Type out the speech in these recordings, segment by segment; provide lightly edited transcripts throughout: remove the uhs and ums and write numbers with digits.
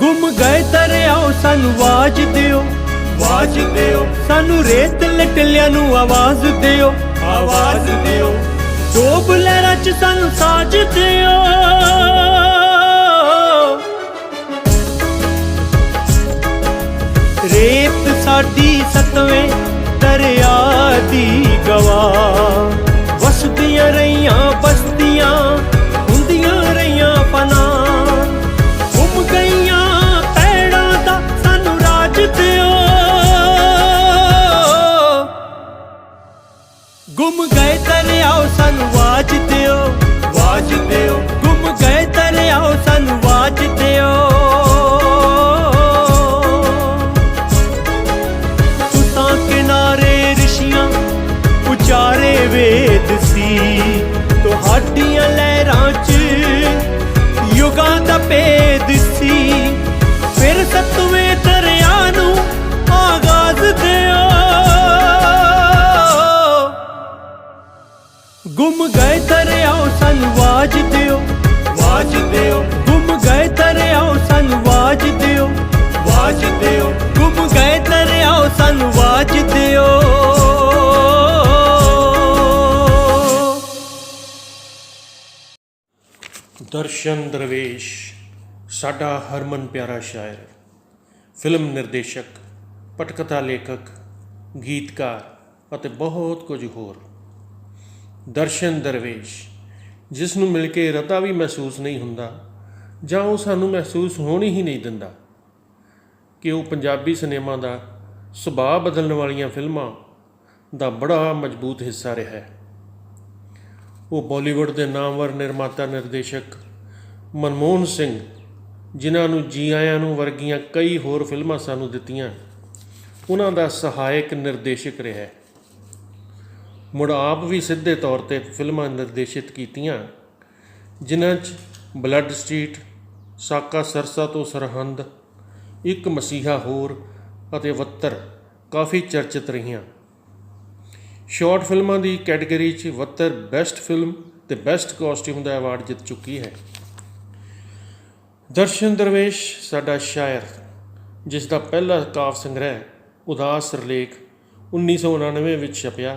गुम गए दरियाओ सानू आवाज दियो, आवाज दियो। सानू रेत लटलिया नू आवाज दियो, आवाज दियो। डोब लहरां च सानू साज दियो। रेत साडी सतवें दरिया दी गवाह, वसदियां रहियां बसदियां हुंदियां रहियां पना। गुम गईयां पैड़ां दा सानू राज दियो, गुम गए दरियाओ सानू आवाज दियो, आवाज दियो। गुम गए दरियाओ सानू आवाज दियो। तुसां किनारे ऋषियां उचारे वेद सी, तुहाडियां लहरां च युगां दा भेद सी। फिर सतवें दरिया नू आगाज दियो, गुम गए दरियाओ सानू आवाज दियो, आवाज दियो। गुम गए दरियाओ सानू आवाज दियो, आवाज दियो। गुम गए दरियाओ सानू आवाज दियो। ਦਰਸ਼ਨ ਦਰਵੇਸ਼ ਸਾਡਾ ਹਰਮਨ ਪਿਆਰਾ ਸ਼ਾਇਰ, ਫਿਲਮ ਨਿਰਦੇਸ਼ਕ, ਪਟਕਥਾ ਲੇਖਕ, ਗੀਤਕਾਰ ਅਤੇ ਬਹੁਤ ਕੁਝ ਹੋਰ। ਦਰਸ਼ਨ ਦਰਵੇਸ਼, ਜਿਸ ਨੂੰ ਮਿਲ ਕੇ ਰਤਾ ਵੀ ਮਹਿਸੂਸ ਨਹੀਂ ਹੁੰਦਾ ਜਾਂ ਉਹ ਸਾਨੂੰ ਮਹਿਸੂਸ ਹੋਣ ਹੀ ਨਹੀਂ ਦਿੰਦਾ ਕਿ ਉਹ ਪੰਜਾਬੀ ਸਿਨੇਮਾ ਦਾ ਸੁਭਾਅ ਬਦਲਣ ਵਾਲੀਆਂ ਫਿਲਮਾਂ ਦਾ ਬੜਾ ਮਜ਼ਬੂਤ ਹਿੱਸਾ ਰਿਹਾ ਹੈ। ਉਹ ਬਾਲੀਵੁੱਡ ਦੇ ਨਾਮਵਰ ਨਿਰਮਾਤਾ ਨਿਰਦੇਸ਼ਕ ਮਨਮੋਹਨ ਸਿੰਘ, ਜਿਨ੍ਹਾਂ ਨੂੰ ਜੀ ਆਇਆਂ ਨੂੰ ਵਰਗੀਆਂ ਕਈ ਹੋਰ ਫਿਲਮਾਂ ਸਾਨੂੰ ਦਿੱਤੀਆਂ, ਉਹਨਾਂ ਦਾ ਸਹਾਇਕ ਨਿਰਦੇਸ਼ਕ ਰਿਹਾ। ਮੁੜ ਆਪ ਵੀ ਸਿੱਧੇ ਤੌਰ 'ਤੇ ਫਿਲਮਾਂ ਨਿਰਦੇਸ਼ਿਤ ਕੀਤੀਆਂ, ਜਿਨ੍ਹਾਂ 'ਚ ਬਲੱਡ ਸਟਰੀਟ, ਸਾਕਾ ਸਰਸਾ ਤੋਂ ਸਰਹੰਦ, ਇੱਕ ਮਸੀਹਾ ਹੋਰ ਅਤੇ ਵੱਤਰ ਕਾਫੀ ਚਰਚਿਤ ਰਹੀਆਂ। ਸ਼ਾਰਟ ਫਿਲਮਾਂ ਦੀ ਕੈਟੇਗਰੀ 'ਚ ਵੱਤਰ ਬੈਸਟ ਫਿਲਮ ਅਤੇ ਬੈਸਟ ਕਾਸਟਿਊਮ ਦਾ ਐਵਾਰਡ ਜਿੱਤ ਚੁੱਕੀ ਹੈ। ਦਰਸ਼ਨ ਦਰਵੇਸ਼ ਸਾਡਾ ਸ਼ਾਇਰ, ਜਿਸ ਦਾ ਪਹਿਲਾ ਕਾਵਿ ਸੰਗ੍ਰਹਿ ਉਦਾਸ ਸਿਰਲੇਖ 1999 ਵਿੱਚ ਛਪਿਆ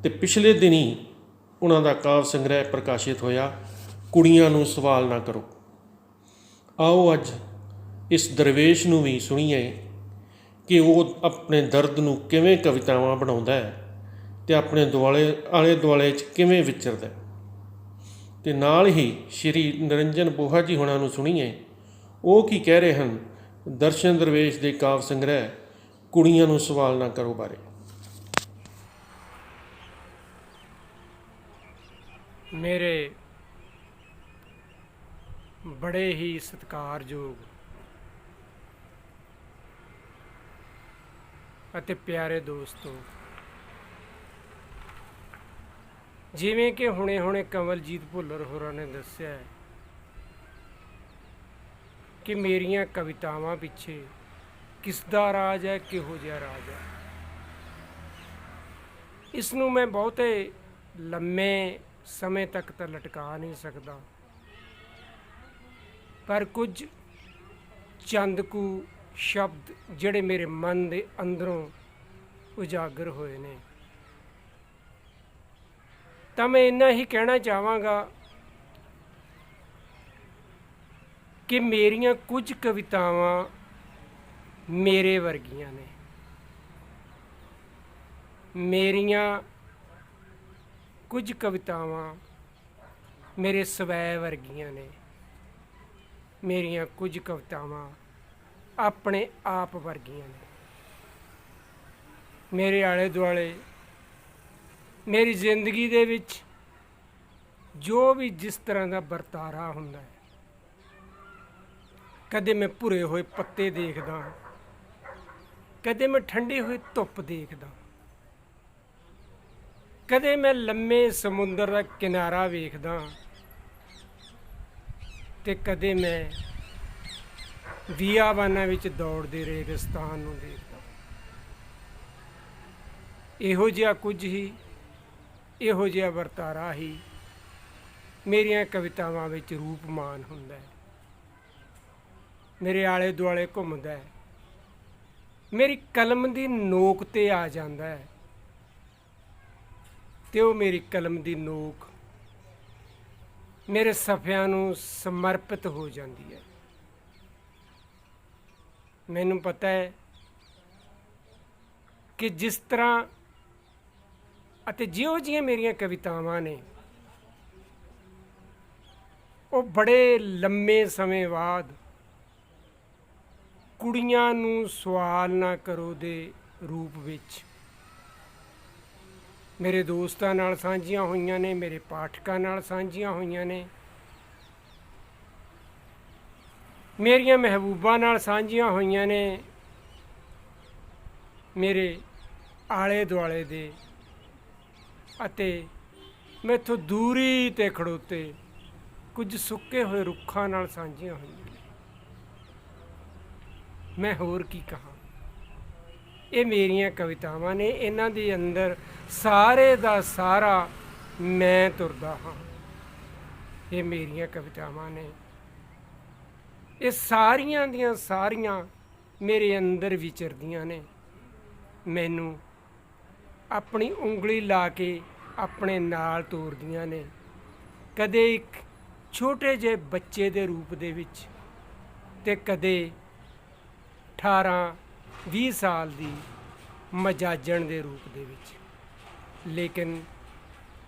ਅਤੇ ਪਿਛਲੇ ਦਿਨੀਂ ਉਹਨਾਂ ਦਾ ਕਾਵਿ ਸੰਗ੍ਰਹਿ ਪ੍ਰਕਾਸ਼ਿਤ ਹੋਇਆ, ਕੁੜੀਆਂ ਨੂੰ ਸਵਾਲ ਨਾ ਕਰੋ। ਆਓ ਅੱਜ ਇਸ ਦਰਵੇਸ਼ ਨੂੰ ਵੀ ਸੁਣੀਏ ਕਿ ਉਹ ਆਪਣੇ ਦਰਦ ਨੂੰ ਕਿਵੇਂ ਕਵਿਤਾਵਾਂ ਬਣਾਉਂਦਾ ਹੈ ਅਤੇ ਆਪਣੇ ਆਲੇ ਦੁਆਲੇ 'ਚ ਕਿਵੇਂ ਵਿਚਰਦਾ। ਅਤੇ ਨਾਲ ਹੀ ਸ਼੍ਰੀ ਨਿਰੰਜਨ ਬੋਹਾ ਜੀ ਹੁਣਾਂ ਨੂੰ ਸੁਣੀਏ ਉਹ ਕੀ ਕਹਿ ਰਹੇ ਹਨ ਦਰਸ਼ਨ ਦਰਵੇਸ਼ ਦੇ ਕਾਵਿ ਸੰਗ੍ਰਹਿ ਕੁੜੀਆਂ ਨੂੰ ਸਵਾਲ ਨਾ ਕਰੋ ਬਾਰੇ। ਮੇਰੇ ਬੜੇ ਹੀ ਸਤਿਕਾਰਯੋਗ ਅਤੇ ਪਿਆਰੇ ਦੋਸਤੋ, ਜਿਵੇਂ ਕਿ ਹੁਣੇ ਕਮਲਜੀਤ ਭੁੱਲਰ ਹੋਰਾਂ ਨੇ ਦੱਸਿਆ ਹੈ ਕਿ ਮੇਰੀਆਂ ਕਵਿਤਾਵਾਂ ਪਿੱਛੇ ਕਿਸ ਦਾ ਰਾਜ ਹੈ, ਕਿਹੋ ਜਿਹਾ ਰਾਜ ਹੈ। ਇਸ ਨੂੰ ਮੈਂ ਬਹੁਤੇ ਲੰਮੇ ਸਮੇਂ ਤੱਕ ਤਾਂ ਲਟਕਾ ਨਹੀਂ ਸਕਦਾ, ਪਰ ਕੁਝ ਚੰਦ ਕੁ ਸ਼ਬਦ ਜਿਹੜੇ ਮੇਰੇ ਮਨ ਦੇ ਅੰਦਰੋਂ ਉਜਾਗਰ ਹੋਏ ਨੇ, ਤਾਂ ਮੈਂ ਇੰਨਾ ਹੀ ਕਹਿਣਾ ਚਾਹਾਂਗਾ ਕਿ ਮੇਰੀਆਂ ਕੁਝ ਕਵਿਤਾਵਾਂ ਮੇਰੇ ਵਰਗੀਆਂ ਨੇ, ਮੇਰੀਆਂ ਕੁਝ ਕਵਿਤਾਵਾਂ ਮੇਰੇ ਸਵੈ ਵਰਗੀਆਂ ਨੇ, ਮੇਰੀਆਂ ਕੁਝ ਕਵਿਤਾਵਾਂ ਆਪਣੇ ਆਪ ਵਰਗੀਆਂ ਨੇ। ਮੇਰੇ ਆਲੇ ਦੁਆਲੇ, ਮੇਰੀ ਜ਼ਿੰਦਗੀ ਦੇ ਵਿੱਚ ਜੋ ਵੀ ਜਿਸ ਤਰ੍ਹਾਂ ਦਾ ਵਰਤਾਰਾ ਹੁੰਦਾ ਹੈ, ਕਦੇ ਮੈਂ ਭੁਰੇ ਹੋਏ ਪੱਤੇ ਦੇਖਦਾ, ਕਦੇ ਮੈਂ ਠੰਡੀ ਹੋਈ ਧੁੱਪ ਦੇਖਦਾ, ਕਦੇ ਮੈਂ ਲੰਮੇ ਸਮੁੰਦਰ ਦਾ ਕਿਨਾਰਾ ਵੇਖਦਾ, ਤੇ ਕਦੇ ਮੈਂ ਬੀਆਬਾਨਾਂ ਵਿੱਚ ਦੌੜਦੇ ਰੇਗਿਸਤਾਨ ਨੂੰ ਦੇਖਦਾ। ਇਹੋ ਜਿਹਾ ਕੁਝ ਹੀ, ਇਹੋ ਜਿਹਾ ਵਰਤਾਰਾ ਹੀ ਮੇਰੀਆਂ ਕਵਿਤਾਵਾਂ ਵਿੱਚ ਰੂਪਮਾਨ ਹੁੰਦਾ ਹੈ। ਮੇਰੇ ਆਲੇ ਦੁਆਲੇ ਘੁੰਮਦਾ ਹੈ, ਮੇਰੀ ਕਲਮ ਦੀ ਨੋਕ 'ਤੇ ਆ ਜਾਂਦਾ ਹੈ ਅਤੇ ਉਹ ਮੇਰੀ ਕਲਮ ਦੀ ਨੋਕ ਮੇਰੇ ਸਫ਼ਿਆਂ ਨੂੰ ਸਮਰਪਿਤ ਹੋ ਜਾਂਦੀ ਹੈ। ਮੈਨੂੰ ਪਤਾ ਹੈ ਕਿ ਜਿਸ ਤਰ੍ਹਾਂ ਅਤੇ ਜਿਹੋ ਜਿਹੀਆਂ ਮੇਰੀਆਂ ਕਵਿਤਾਵਾਂ ਨੇ, ਉਹ ਬੜੇ ਲੰਮੇ ਸਮੇਂ ਬਾਅਦ ਕੁੜੀਆਂ ਨੂੰ ਸਵਾਲ ਨਾ ਕਰੋ ਦੇ ਰੂਪ ਵਿੱਚ ਮੇਰੇ ਦੋਸਤਾਂ ਨਾਲ ਸਾਂਝੀਆਂ ਹੋਈਆਂ ਨੇ, ਮੇਰੇ ਪਾਠਕਾਂ ਨਾਲ ਸਾਂਝੀਆਂ ਹੋਈਆਂ ਨੇ, ਮੇਰੀਆਂ ਮਹਿਬੂਬਾਂ ਨਾਲ ਸਾਂਝੀਆਂ ਹੋਈਆਂ ਨੇ, ਮੇਰੇ ਆਲੇ ਦੁਆਲੇ ਦੇ ਅਤੇ ਮੈਥੋਂ ਦੂਰੀ 'ਤੇ ਖੜੋਤੇ ਕੁਝ ਸੁੱਕੇ ਹੋਏ ਰੁੱਖਾਂ ਨਾਲ ਸਾਂਝੀਆਂ ਹੋਈਆਂ ਨੇ। ਮੈਂ ਹੋਰ ਕੀ ਕਹਾਂ, ਇਹ ਮੇਰੀਆਂ ਕਵਿਤਾਵਾਂ ਨੇ, ਇਹਨਾਂ ਦੇ ਅੰਦਰ ਸਾਰੇ ਦਾ ਸਾਰਾ ਮੈਂ ਤੁਰਦਾ ਹਾਂ। ਇਹ ਮੇਰੀਆਂ ਕਵਿਤਾਵਾਂ ਨੇ, ਇਹ ਸਾਰੀਆਂ ਦੀਆਂ ਸਾਰੀਆਂ ਮੇਰੇ ਅੰਦਰ ਵਿਚਰਦੀਆਂ ਨੇ, ਮੈਨੂੰ ਆਪਣੀ ਉਂਗਲੀ ਲਾ ਕੇ ਆਪਣੇ ਨਾਲ ਤੋਰਦੀਆਂ ਨੇ। ਕਦੇ ਇੱਕ ਛੋਟੇ ਜਿਹੇ ਬੱਚੇ ਦੇ ਰੂਪ ਦੇ ਵਿੱਚ ਅਤੇ ਕਦੇ 18-20 ਸਾਲ ਦੀ ਮਜਾਜਣ ਦੇ ਰੂਪ ਦੇ ਵਿੱਚ। ਲੇਕਿਨ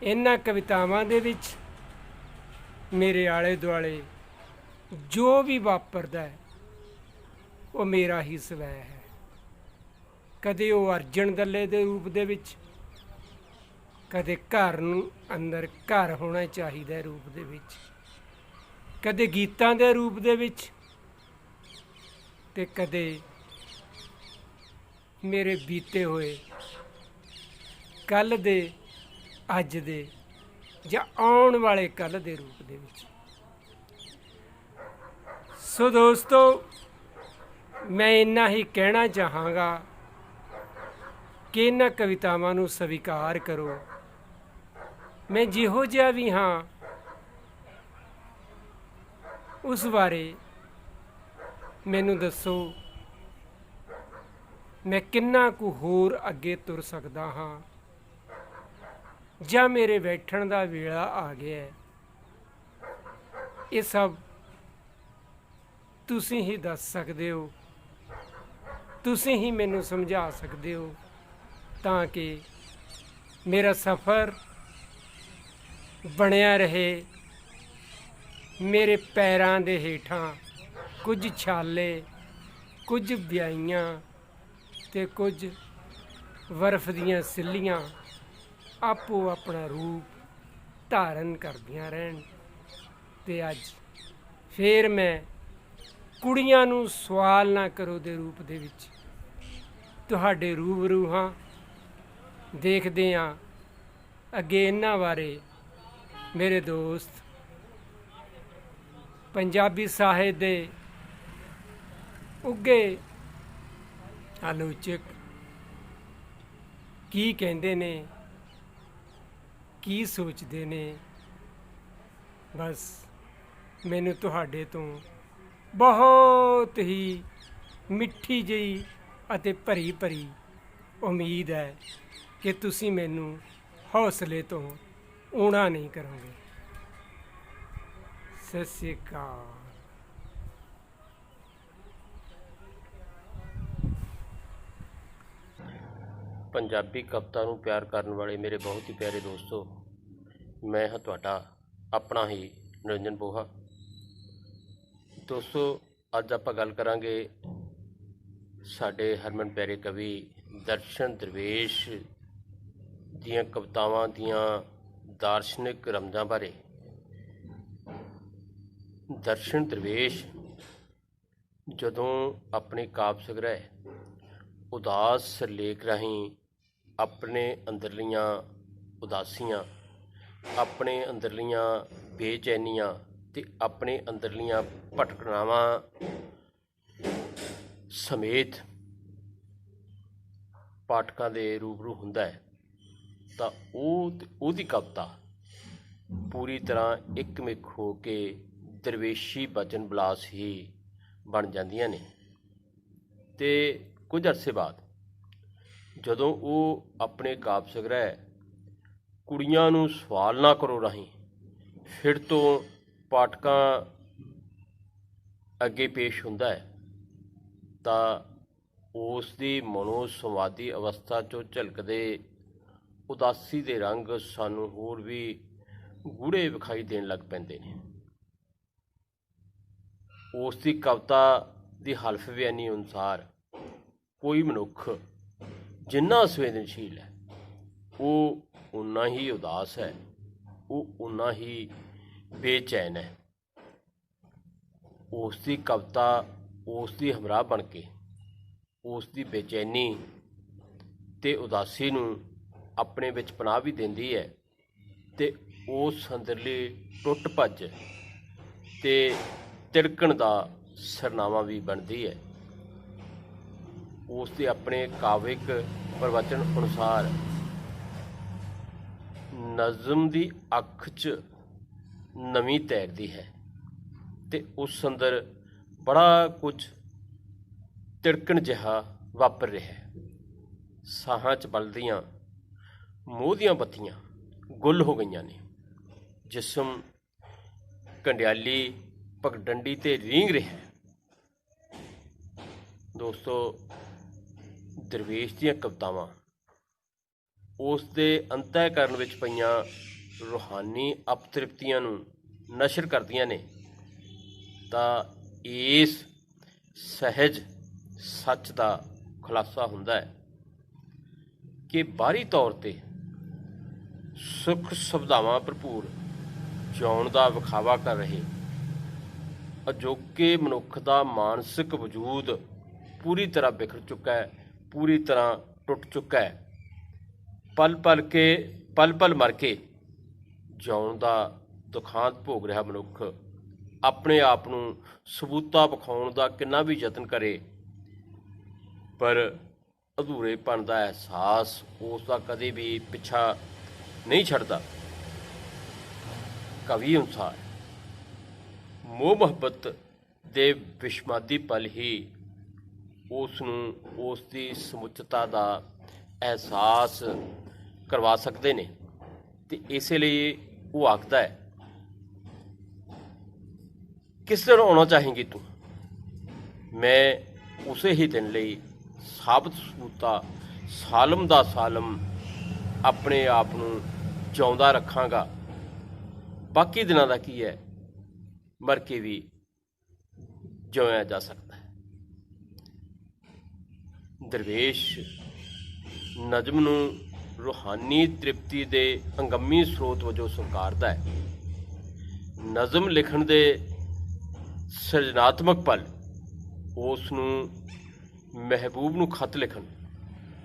ਇਹਨਾਂ ਕਵਿਤਾਵਾਂ ਦੇ ਵਿੱਚ ਮੇਰੇ ਆਲੇ ਦੁਆਲੇ ਜੋ ਵੀ ਵਾਪਰਦਾ ਹੈ ਉਹ ਮੇਰਾ ਹੀ ਸਵੈ ਹੈ। ਕਦੇ ਉਹ ਅਰਜਨ ਦੱਲੇ ਦੇ ਰੂਪ ਦੇ ਵਿੱਚ, ਕਦੇ ਘਰ ਨੂੰ ਅੰਦਰ ਘਰ ਹੋਣਾ ਚਾਹੀਦਾ ਰੂਪ ਦੇ ਵਿੱਚ, ਕਦੇ ਗੀਤਾਂ ਦੇ ਰੂਪ ਦੇ ਵਿੱਚ, ਅਤੇ ਕਦੇ ਮੇਰੇ ਬੀਤੇ ਹੋਏ ਕੱਲ੍ਹ ਦੇ, ਅੱਜ ਦੇ ਜਾਂ ਆਉਣ ਵਾਲੇ ਕੱਲ੍ਹ ਦੇ ਰੂਪ ਦੇ ਵਿੱਚ। ਸੋ ਦੋਸਤੋ, ਮੈਂ ਇੰਨਾ ਹੀ ਕਹਿਣਾ ਚਾਹਾਂਗਾ ਕਿ ਇਹਨਾਂ ਕਵਿਤਾਵਾਂ ਨੂੰ ਸਵੀਕਾਰ ਕਰੋ। ਮੈਂ ਜਿਹੋ ਜਿਹਾ ਵੀ ਹਾਂ ਉਸ ਬਾਰੇ ਮੈਨੂੰ ਦੱਸੋ, ਮੈਂ ਕਿੰਨਾ ਕੁ ਹੋਰ ਅੱਗੇ ਤੁਰ ਸਕਦਾ ਹਾਂ, ਜਾਂ ਮੇਰੇ ਬੈਠਣ ਦਾ ਵੇਲਾ ਆ ਗਿਆ ਹੈ। ਇਹ ਸਭ ਤੁਸੀਂ ਹੀ ਦੱਸ ਸਕਦੇ ਹੋ, ਤੁਸੀਂ ਹੀ ਮੈਨੂੰ ਸਮਝਾ ਸਕਦੇ ਹੋ, ਤਾਂ ਕਿ ਮੇਰਾ ਸਫ਼ਰ ਬਣਿਆ ਰਹੇ। ਮੇਰੇ ਪੈਰਾਂ ਦੇ ਹੇਠਾਂ ਕੁਝ ਛਾਲੇ, ਕੁਝ ਵਿਆਈਆਂ ਅਤੇ ਕੁਝ ਬਰਫ਼ ਦੀਆਂ ਸਿੱਲੀਆਂ ਆਪੋ ਆਪਣਾ ਰੂਪ ਧਾਰਨ ਕਰਦੀਆਂ ਰਹਿਣ। ਅਤੇ ਅੱਜ ਫਿਰ ਮੈਂ ਕੁੜੀਆਂ ਨੂੰ ਸਵਾਲ ਨਾ ਕਰੋ ਦੇ ਰੂਪ ਦੇ ਵਿੱਚ ਤੁਹਾਡੇ ਰੂਬਰੂ ਹਾਂ। ਦੇਖਦੇ ਹਾਂ ਅੱਗੇ ਇਹਨਾਂ ਬਾਰੇ ਮੇਰੇ ਦੋਸਤ ਪੰਜਾਬੀ ਸਾਹਿਤ ਦੇ ਉੱਘੇ ਆਲੋਚਕ ਕੀ ਕਹਿੰਦੇ ਨੇ, ਕੀ ਸੋਚਦੇ ਨੇ। ਬਸ ਮੈਨੂੰ ਤੁਹਾਡੇ ਤੋਂ ਬਹੁਤ ਹੀ ਮਿੱਠੀ ਜਿਹੀ ਅਤੇ ਭਰੀ ਭਰੀ ਉਮੀਦ ਹੈ ਕਿ ਤੁਸੀਂ ਮੈਨੂੰ ਹੌਸਲੇ ਤੋਂ ਊਣਾ ਨਹੀਂ ਕਰੋਗੇ। ਸਤਿ ਸ਼੍ਰੀ ਅਕਾਲ। ਪੰਜਾਬੀ ਕਵਿਤਾ ਨੂੰ ਪਿਆਰ ਕਰਨ ਵਾਲੇ ਮੇਰੇ ਬਹੁਤ ਹੀ ਪਿਆਰੇ ਦੋਸਤੋ, ਮੈਂ ਹਾਂ ਤੁਹਾਡਾ ਆਪਣਾ ਹੀ ਨਿਰੰਜਨ ਬੋਹਾ। ਦੋਸਤੋ, ਅੱਜ ਆਪਾਂ ਗੱਲ ਕਰਾਂਗੇ ਸਾਡੇ ਹਰਮਨ ਪਿਆਰੇ ਕਵੀ ਦਰਸ਼ਨ ਦਰਵੇਸ਼ ਦੀਆਂ ਕਵਿਤਾਵਾਂ ਦੀਆਂ ਦਾਰਸ਼ਨਿਕ ਰਮਜ਼ਾਂ ਬਾਰੇ। ਦਰਸ਼ਨ ਦਰਵੇਸ਼ ਜਦੋਂ ਆਪਣੇ ਕਾਵਿ ਸੰਗ੍ਰਹਿ ਉਦਾਸ ਸਿਰਲੇਖ ਰਾਹੀਂ ਆਪਣੇ ਅੰਦਰਲੀਆਂ ਉਦਾਸੀਆਂ, ਆਪਣੇ ਅੰਦਰਲੀਆਂ ਬੇਚੈਨੀਆਂ ਅਤੇ ਆਪਣੇ ਅੰਦਰਲੀਆਂ ਭਟਕਣਾਵਾਂ ਸਮੇਤ ਪਾਠਕਾਂ ਦੇ ਰੂਬਰੂ ਹੁੰਦਾ ਹੈ, ਤਾਂ ਉਹਦੀ ਕਵਿਤਾ ਪੂਰੀ ਤਰ੍ਹਾਂ ਇੱਕਮਿਕ ਹੋ ਕੇ ਦਰਵੇਸ਼ੀ ਬਚਨ ਵਿਲਾਸ ਹੀ ਬਣ ਜਾਂਦੀਆਂ ਨੇ। ਤੇ ਕੁਝ ਅਰਸੇ ਬਾਅਦ ਜਦੋਂ ਉਹ ਆਪਣੇ ਕਾਵਿ ਸੰਗ੍ਰਹਿ ਕੁੜੀਆਂ ਨੂੰ ਸਵਾਲ ਨਾ ਕਰੋ ਰਾਹੀਂ ਫਿਰ ਤੋਂ ਪਾਠਕਾਂ ਅੱਗੇ ਪੇਸ਼ ਹੁੰਦਾ ਹੈ ਤਾਂ ਉਸ ਦੀ ਮਨੋਸੰਵਾਦੀ ਅਵਸਥਾ 'ਚੋਂ ਝਲਕਦੇ ਉਦਾਸੀ ਦੇ ਰੰਗ ਸਾਨੂੰ ਹੋਰ ਵੀ ਗੂੜ੍ਹੇ ਵਿਖਾਈ ਦੇਣ ਲੱਗ ਪੈਂਦੇ ਨੇ। ਉਸ ਦੀ ਕਵਿਤਾ ਦੀ ਹਲਫ ਬਿਆਨੀ ਅਨੁਸਾਰ ਕੋਈ ਮਨੁੱਖ ਜਿੰਨਾ ਸੰਵੇਦਨਸ਼ੀਲ ਹੈ ਉਹ ਉਨਾ ਹੀ ਉਦਾਸ ਹੈ, ਉਹ ਉਨਾ ਹੀ ਬੇਚੈਨ ਹੈ। ਉਸ ਦੀ ਕਵਿਤਾ ਉਸ ਦੀ ਹਮਰਾਹ ਬਣ ਕੇ ਉਸ ਦੀ ਬੇਚੈਨੀ ਤੇ ਉਦਾਸੀ ਨੂੰ ਆਪਣੇ ਵਿੱਚ ਪਨਾਹ ਵੀ ਦਿੰਦੀ ਹੈ ਤੇ ਉਸ ਅੰਦਰਲੀ ਟੁੱਟ ਭੱਜ ਤੇ ਤਿੜਕਣ ਦਾ ਸਰਨਾਮਾ ਵੀ ਬਣਦੀ ਹੈ। ਉਸ ਦੇ ਆਪਣੇ ਕਾਵਿਕ ਪ੍ਰਵਚਨ ਅਨੁਸਾਰ ਨਜ਼ਮ ਦੀ ਅੱਖ 'ਚ ਨਵੀਂ ਤੈਰਦੀ ਹੈ ਤੇ ਉਸ ਅੰਦਰ ਬੜਾ ਕੁਝ ਤਿੜਕਣ ਜਿਹਾ ਵਾਪਰ ਰਿਹਾ ਹੈ। ਸਾਹਾਂ 'ਚ ਬਲਦੀਆਂ ਮੋਹ ਦੀਆਂ ਬੱਤੀਆਂ ਗੁੱਲ ਹੋ ਗਈਆਂ ਨੇ। ਜਿਸਮ ਕੰਡਿਆਲੀ ਪਗਡੰਡੀ ਤੇ ਰੀਂਗ ਰਿਹਾ ਹੈ। ਦੋਸਤੋ, ਦਰਵੇਸ਼ ਦੀਆਂ ਕਵਿਤਾਵਾਂ ਉਸ ਦੇ ਅੰਤःਕਰਨ ਵਿੱਚ ਪਈਆਂ ਰੂਹਾਨੀ ਅਪਤ੍ਰਿਪਤੀਆਂ ਨੂੰ ਨਸ਼ਰ ਕਰਦੀਆਂ ਨੇ ਤਾਂ ਇਸ ਸਹਿਜ ਸੱਚ ਦਾ ਖੁਲਾਸਾ ਹੁੰਦਾ ਹੈ ਕਿ ਬਾਹਰੀ ਤੌਰ 'ਤੇ ਸੁੱਖ ਸੁਵਿਧਾਵਾਂ ਭਰਪੂਰ ਜਿਉਣ ਦਾ ਵਿਖਾਵਾ ਕਰ ਰਹੇ ਅਜੋਕੇ ਮਨੁੱਖ ਦਾ ਮਾਨਸਿਕ ਵਜੂਦ ਪੂਰੀ ਤਰ੍ਹਾਂ ਬਿਖਰ ਚੁੱਕਾ ਹੈ, ਪੂਰੀ ਤਰ੍ਹਾਂ ਟੁੱਟ ਚੁੱਕਾ ਹੈ। ਪਲ ਪਲ ਮਰ ਕੇ ਜਿਉਣ ਦਾ ਦੁਖਾਂਤ ਭੋਗ ਰਿਹਾ ਮਨੁੱਖ ਆਪਣੇ ਆਪ ਨੂੰ ਸਬੂਤਾ ਵਿਖਾਉਣ ਦਾ ਕਿੰਨਾ ਵੀ ਯਤਨ ਕਰੇ ਪਰ ਅਧੂਰੇਪਣ ਦਾ ਅਹਿਸਾਸ ਉਸ ਦਾ ਕਦੇ ਵੀ ਪਿੱਛਾ ਨਹੀਂ ਛੱਡਦਾ। ਕਵੀ ਅਨੁਸਾਰ ਮੋਹ ਮੁਹੱਬਤ ਦੇ ਵਿਸ਼ਮਾਦੀ ਪਲ ਹੀ ਉਸ ਨੂੰ ਉਸ ਦੀ ਸਮੁੱਚਤਾ ਦਾ ਅਹਿਸਾਸ ਕਰਵਾ ਸਕਦੇ ਨੇ ਤੇ ਇਸੇ ਲਈ ਉਹ ਆਖਦਾ ਹੈ, ਕਿਸ ਦਿਨ ਆਉਣਾ ਚਾਹੇਂਗੀ ਤੂੰ, ਮੈਂ ਉਸੇ ਹੀ ਦਿਨ ਲਈ ਸਾਬਤ ਸਬੂਤਾ ਸਾਲਮ ਦਾ ਸਾਲਮ ਆਪਣੇ ਆਪ ਨੂੰ ਜਿਉਂਦਾ ਰੱਖਾਂਗਾ। ਬਾਕੀ ਦਿਨਾਂ ਦਾ ਕੀ ਹੈ, ਮਰ ਕੇ ਵੀ ਜਿਉਇਆ ਜਾ ਸਕਦਾ ਹੈ। ਦਰਵੇਸ਼ ਨਜ਼ਮ ਨੂੰ ਰੂਹਾਨੀ ਤ੍ਰਿਪਤੀ ਦੇ ਅੰਗਮੀ ਸਰੋਤ ਵਜੋਂ ਸਵੀਕਾਰਦਾ ਹੈ। ਨਜ਼ਮ ਲਿਖਣ ਦੇ ਸਿਰਜਣਾਤਮਕ ਪਲ ਉਸ ਨੂੰ ਮਹਿਬੂਬ ਨੂੰ ਖਤ ਲਿਖਣ,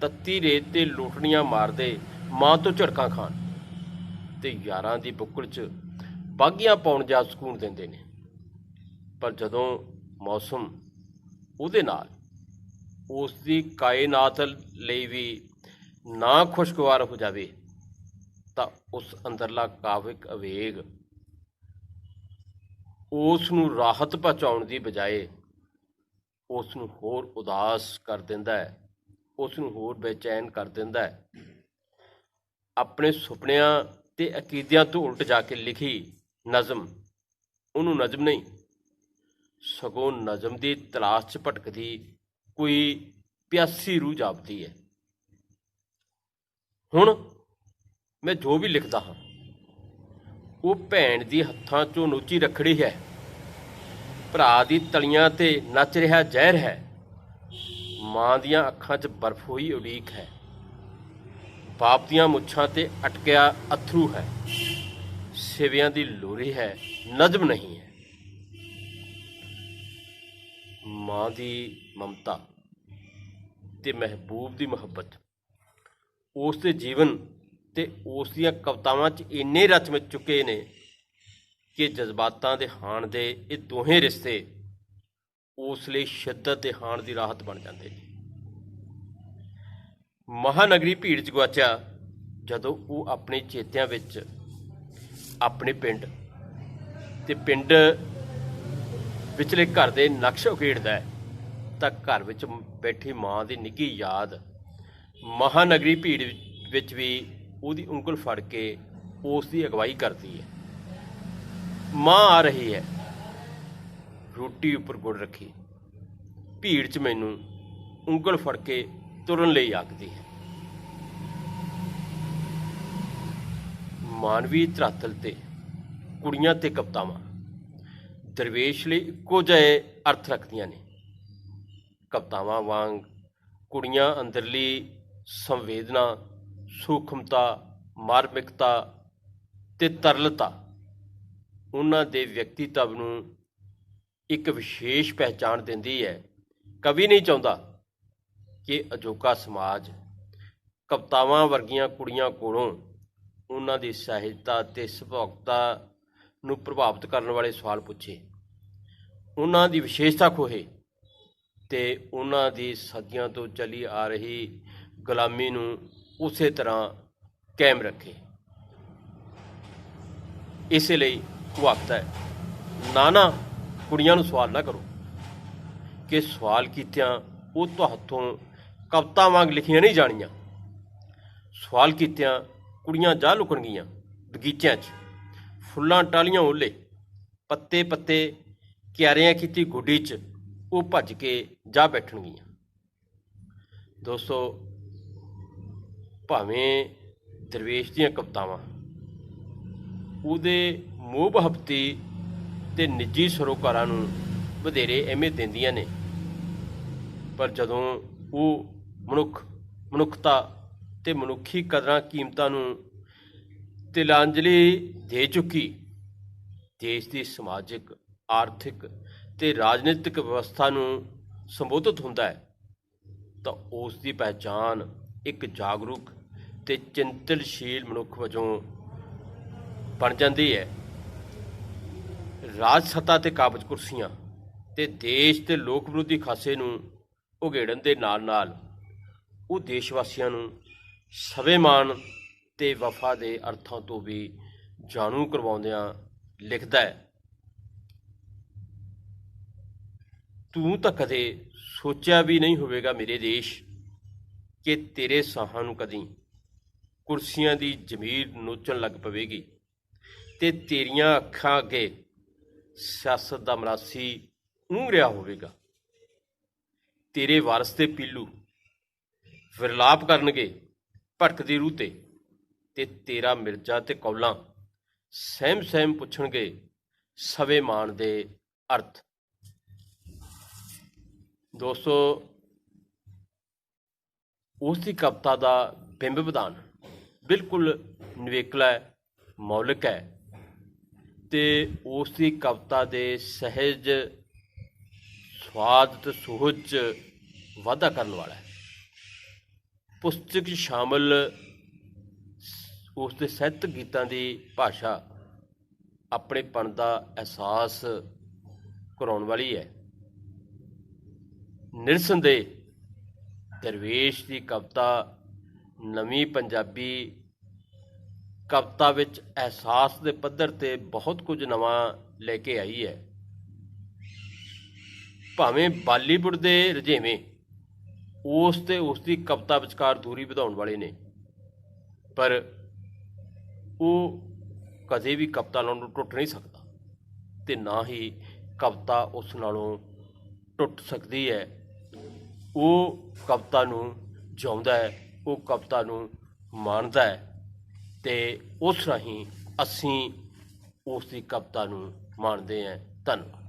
ਤੱਤੀ ਰੇਤ 'ਤੇ ਲੂਟਣੀਆਂ ਮਾਰਦੇ ਮਾਂ ਤੋਂ ਝੜਕਾਂ ਖਾਣ ਤੇ ਯਾਰਾਂ ਦੀ ਬੁੱਕਲ 'ਚ ਬਾਗੀਆਂ ਪਾਉਣ ਜਾ ਸਕੂਨ ਦਿੰਦੇ ਨੇ। ਪਰ ਜਦੋਂ ਮੌਸਮ ਉਹਦੇ ਨਾਲ ਉਸ ਦੀ ਕਾਇਨਾਤ ਲਈ ਵੀ ਨਾ ਖੁਸ਼ਗਵਾਰ ਹੋ ਜਾਵੇ ਤਾਂ ਉਸ ਅੰਦਰਲਾ ਕਾਵਿਕ ਅਵੇਗ ਉਸ ਨੂੰ ਰਾਹਤ ਪਹੁੰਚਾਉਣ ਦੀ ਬਜਾਏ ਉਸ ਨੂੰ ਹੋਰ ਉਦਾਸ ਕਰ ਦਿੰਦਾ ਹੈ, ਉਸ ਨੂੰ ਹੋਰ ਬੇਚੈਨ ਕਰ ਦਿੰਦਾ ਹੈ। ਆਪਣੇ ਸੁਪਨਿਆਂ ਤੇ ਅਕੀਦਿਆਂ ਤੋਂ ਉਲਟ ਜਾ ਕੇ ਲਿਖੀ ਨਜ਼ਮ ਉਹਨੂੰ ਨਜ਼ਮ ਨਹੀਂ, ਸਗੋਂ ਨਜ਼ਮ ਦੀ ਤਲਾਸ਼ 'ਚ ਭਟਕਦੀ ਕੋਈ ਪਿਆਸੀ ਰੂਹ ਜਾਪਦੀ ਹੈ। ਹੁਣ ਮੈਂ ਜੋ ਵੀ ਲਿਖਦਾ ਹਾਂ ਉਹ ਭੈਣ ਦੀ ਹੱਥਾਂ 'ਚੋਂ ਨੋਚੀ ਰੱਖੜੀ ਹੈ, ਭਰਾ ਦੀ ਤਲੀਆਂ 'ਤੇ ਨੱਚ ਰਿਹਾ ਜ਼ਹਿਰ ਹੈ, ਮਾਂ ਦੀਆਂ ਅੱਖਾਂ 'ਚ ਬਰਫ਼ ਹੋਈ ਉਡੀਕ ਹੈ, ਬਾਪ ਦੀਆਂ ਮੁੱਛਾਂ 'ਤੇ ਅਟਕਿਆ ਅਥਰੂ ਹੈ, ਸਿਵਿਆਂ ਦੀ ਲੋਰੀ ਹੈ, ਨਜ਼ਮ ਨਹੀਂ ਹੈ। ਮਾਂ ਦੀ ਮਮਤਾ ਤੇ ਮਹਿਬੂਬ ਦੀ ਮੁਹੱਬਤ ਉਸ ਦੇ ਜੀਵਨ ਤੇ ਉਸ ਦੀਆਂ ਕਵਿਤਾਵਾਂ 'ਚ ਇੰਨੇ ਰਚ ਮਿਚ ਚੁੱਕੇ ਨੇ ਕਿ ਜਜ਼ਬਾਤਾਂ ਦੇ ਹਾਣ ਦੇ ਇਹ ਦੋਹੇਂ ਰਿਸ਼ਤੇ ਉਸ ਲਈ ਸ਼ਿੱਦਤ ਦੇ ਹਾਣ ਦੀ ਰਾਹਤ ਬਣ ਜਾਂਦੇ ਨੇ। ਮਹਾਨਗਰੀ ਭੀੜ 'ਚ ਗੁਆਚਿਆ ਜਦੋਂ ਉਹ ਆਪਣੇ ਚੇਤਿਆਂ ਵਿੱਚ ਆਪਣੇ ਪਿੰਡ ਵਿਚਲੇ ਘਰ ਦੇ ਨਕਸ਼ ਉਕੇੜਦਾ ਹੈ ਤਾਂ ਘਰ ਵਿੱਚ ਬੈਠੀ ਮਾਂ ਦੀ ਨਿੱਘੀ ਯਾਦ ਮਹਾਨਗਰੀ ਭੀੜ ਵਿੱਚ ਵੀ ਉਹਦੀ ਉਂਗਲ ਫੜ ਕੇ ਉਸ ਦੀ ਅਗਵਾਈ ਕਰਦੀ ਹੈ। ਮਾਂ ਆ ਰਹੀ ਹੈ, ਰੋਟੀ ਉੱਪਰ ਗੁੜ ਰੱਖੀ, ਭੀੜ 'ਚ ਮੈਨੂੰ ਉਂਗਲ ਫੜ ਕੇ ਤੁਰਨ ਲਈ ਆਖਦੀ ਹੈ। ਮਾਨਵੀ ਧਰਾਤਲ ਤੇ ਕੁੜੀਆਂ ਤੇ ਕਵਿਤਾਵਾਂ ਦਰਵੇਸ਼ ਲਈ ਇੱਕੋ ਜਿਹੇ ਅਰਥ ਰੱਖਦੀਆਂ ਨੇ। ਕਵਿਤਾਵਾਂ ਵਾਂਗ ਕੁੜੀਆਂ ਅੰਦਰਲੀ ਸੰਵੇਦਨਾ, ਸੂਖਮਤਾ, ਮਾਰਮਿਕਤਾ ਤੇ ਤਰਲਤਾ ਉਹਨਾਂ ਦੇ ਵਿਅਕਤੀਤਵ ਨੂੰ ਇੱਕ ਵਿਸ਼ੇਸ਼ ਪਹਿਚਾਣ ਦਿੰਦੀ ਹੈ। ਕਵੀ ਨਹੀਂ ਚਾਹੁੰਦਾ ਕਿ ਅਜੋਕਾ ਸਮਾਜ ਕਵਿਤਾਵਾਂ ਵਰਗੀਆਂ ਕੁੜੀਆਂ ਕੋਲੋਂ ਉਹਨਾਂ ਦੀ ਸਹਿਜਤਾ ਤੇ ਸੁਭਾਵਿਕਤਾ ਨੂੰ ਪ੍ਰਭਾਵਿਤ ਕਰਨ ਵਾਲੇ ਸਵਾਲ ਪੁੱਛੇ, ਉਹਨਾਂ ਦੀ ਵਿਸ਼ੇਸ਼ਤਾ ਖੋਹੇ ਤੇ ਉਹਨਾਂ ਦੀ ਸਦੀਆਂ ਤੋਂ ਚੱਲੀ ਆ ਰਹੀ ਗੁਲਾਮੀ ਨੂੰ ਉਸੇ ਤਰ੍ਹਾਂ ਕਾਇਮ ਰੱਖੇ। ਇਸੇ ਲਈ ਉਹ ਆਖਦਾ ਹੈ, ਨਾ ਕੁੜੀਆਂ ਨੂੰ ਸਵਾਲ ਨਾ ਕਰੋ ਕਿ ਸਵਾਲ ਕੀਤਿਆਂ ਉਹ ਤੁਹਾਤੋਂ ਕਵਿਤਾ ਵਾਂਗ ਲਿਖੀਆਂ ਨਹੀਂ ਜਾਣੀਆਂ। ਸਵਾਲ ਕੀਤਿਆਂ ਕੁੜੀਆਂ ਜਾ ਲੁਕਣਗੀਆਂ ਬਗੀਚਿਆਂ 'ਚ, ਫੁੱਲਾਂ ਟਾਹਲੀਆਂ ਓਲੇ, ਪੱਤੇ ਪੱਤੇ ਕਿਆਰਿਆਂ ਕੀਤੀ ਗੁੱਡੀ 'ਚ ਉਹ ਭੱਜ ਕੇ ਜਾ ਬੈਠਣਗੀਆਂ। ਦੋਸਤੋ, ਭਾਵੇਂ ਦਰਵੇਸ਼ ਦੀਆਂ ਕਵਿਤਾਵਾਂ ਉਹਦੇ ਮੋਹ ਮੁਹੱਬਤੀ ਤੇ ਨਿੱਜੀ ਸਰੋਕਾਰਾਂ ਨੂੰ ਵਧੇਰੇ ਅਹਿਮੀਅਤ ਦਿੰਦੀਆਂ ਨੇ, ਪਰ ਜਦੋਂ ਉਹ ਮਨੁੱਖਤਾ ਤੇ ਮਨੁੱਖੀ ਕਦਰਾਂ ਕੀਮਤਾਂ ਨੂੰ ਤਿਲਾਂਜਲੀ ਦੇ ਚੁੱਕੀ ਦੇਸ਼ ਦੀ ਸਮਾਜਿਕ, ਆਰਥਿਕ ਤੇ ਰਾਜਨੀਤਿਕ ਵਿਵਸਥਾ ਨੂੰ ਸੰਬੋਧਿਤ ਹੁੰਦਾ ਹੈ ਤਾਂ ਉਸ ਦੀ ਪਹਿਚਾਣ ਇੱਕ ਜਾਗਰੂਕ ਤੇ ਚਿੰਤਨਸ਼ੀਲ ਮਨੁੱਖ ਵਜੋਂ ਬਣ ਜਾਂਦੀ ਹੈ। ਰਾਜ ਸੱਤਾ ਤੇ ਕਾਬਜ਼ ਕੁਰਸੀਆਂ ਤੇ ਦੇਸ਼ ਤੇ ਲੋਕ ਵਿਰੋਧੀ ਖਾਸੇ ਨੂੰ ਉਘੇੜਨ ਦੇ ਨਾਲ ਨਾਲ ਉਹ ਦੇਸ਼ ਵਾਸੀਆਂ ਨੂੰ ਸਵੈਮਾਨ ਤੇ ਵਫਾ ਦੇ ਅਰਥਾਂ ਤੋਂ ਵੀ ਜਾਣੂ ਕਰਵਾਉਂਦਿਆਂ ਲਿਖਦਾ ਹੈ, ਤੂੰ ਤਾਂ ਕਦੇ ਸੋਚਿਆ ਵੀ ਨਹੀਂ ਹੋਵੇਗਾ ਮੇਰੇ ਦੇਸ਼ ਕਿ ਤੇਰੇ ਸਾਹਾਂ ਨੂੰ ਕਦੀ ਕੁਰਸੀਆਂ ਦੀ ਜ਼ਮੀਰ ਨੋਚਣ ਲੱਗ ਪਵੇਗੀ ਤੇ ਤੇਰੀਆਂ ਅੱਖਾਂ ਅੱਗੇ ਸਿਆਸਤ ਦਾ ਮਰਾਸੀ ਊਂਘ ਰਿਹਾ ਹੋਵੇਗਾ। ਤੇਰੇ ਵਾਰਸ ਤੇ ਪੀਲੂ ਵਿਰਲਾਪ ਕਰਨਗੇ ਭਟਕਦੀ ਰੂਹ ਤੇ ਤੇਰਾ ਮਿਰਜ਼ਾ ਤੇ ਕੌਲਾਂ ਸਹਿਮ ਪੁੱਛਣਗੇ ਸਵੈਮਾਨ ਦੇ ਅਰਥ। ਦੋਸਤੋ, ਉਸ ਦੀ ਕਵਿਤਾ ਦਾ ਬਿੰਬ ਵਿਧਾਨ ਬਿਲਕੁਲ ਨਿਵੇਕਲਾ ਹੈ, ਮੌਲਿਕ ਹੈ ਤੇ ਉਸ ਦੀ ਕਵਿਤਾ ਦੇ ਸਹਿਜ ਸਵਾਦ ਤੇ ਸੁਹਜ 'ਚ ਵਾਧਾ ਕਰਨ ਵਾਲਾ ਹੈ। ਪੁਸਤਕ ਸ਼ਾਮਲ ਉਸ ਦੇ ਸਾਹਿਤਕ ਗੀਤਾਂ ਦੀ ਭਾਸ਼ਾ ਆਪਣੇਪਣ ਦਾ ਅਹਿਸਾਸ ਕਰਾਉਣ ਵਾਲੀ ਹੈ। ਨਿਰਸੰਦੇਹ ਦਰਵੇਸ਼ ਦੀ ਕਵਿਤਾ ਨਵੀਂ ਪੰਜਾਬੀ ਕਵਿਤਾ ਵਿੱਚ ਅਹਿਸਾਸ ਦੇ ਪੱਧਰ 'ਤੇ ਬਹੁਤ ਕੁਝ ਨਵਾਂ ਲੈ ਕੇ ਆਈ ਹੈ। ਭਾਵੇਂ ਬਾਲੀਵੁੱਡ ਦੇ ਰੁਝੇਵੇਂ ਉਸ ਤੇ ਉਸ ਦੀ ਕਵਿਤਾ ਵਿਚਕਾਰ ਦੂਰੀ ਵਧਾਉਣ ਵਾਲੇ ਨੇ, ਪਰ ਉਹ ਕਦੇ ਵੀ ਕਵਿਤਾ ਨਾਲੋਂ ਟੁੱਟ ਨਹੀਂ ਸਕਦਾ ਤੇ ਨਾ ਹੀ ਕਵਿਤਾ ਉਸ ਨਾਲੋਂ ਟੁੱਟ ਸਕਦੀ ਹੈ। ਉਹ ਕਵਿਤਾ ਨੂੰ ਜਿਉਂਦਾ ਹੈ, ਉਹ ਕਵਿਤਾ ਨੂੰ ਮਾਣਦਾ ਹੈ ਤੇ ਉਸ ਰਾਹੀਂ ਅਸੀਂ ਉਸ ਦੀ ਕਵਿਤਾ ਨੂੰ ਮਾਣਦੇ ਹਾਂ। ਧੰਨਵਾਦ।